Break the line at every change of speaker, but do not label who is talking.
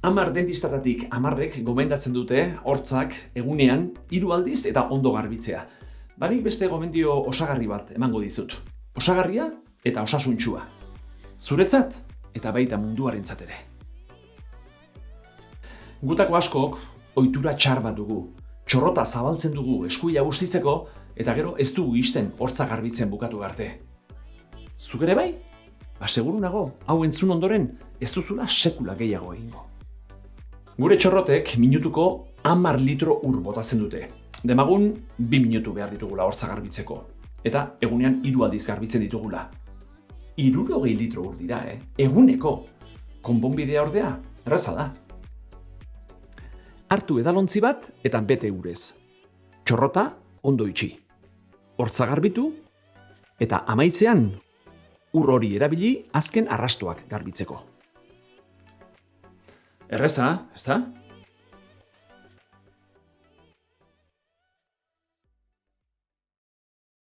10 dentistatatik 10ek gomendatzen dute hortzak egunean 3 aldiz eta ondo garbitzea. Banik beste gomendio osagarri bat emango dizut. Osagarria eta osasuntsua. Zuretzat eta baita munduarentzat ere. Gutako askok ohitura txar bat dugu. Txorrota zabaltzen dugu eskuila bustitzeko eta gero ez dugu ixten hortza garbitzen bukatu arte. Zuk ere bai? Seguru nago, hau entzun ondoren ez duzula sekula gehiago egingo. Gure txorrotek minutuko 10 litro ur botatzen dute. Demagun 2 minutu behar ditugula hortza garbitzeko. Eta egunean 3 aldiz garbitzen ditugula. 60 litro ur dira, eguneko. Konponbidea ordea, erraza da. Hartu edalontzi bat eta bete urez. Txorrota ondo itxi. Hortza garbitu eta amaitzean ur hori erabili azken arrastoak garbitzeko. Erreza, ezta?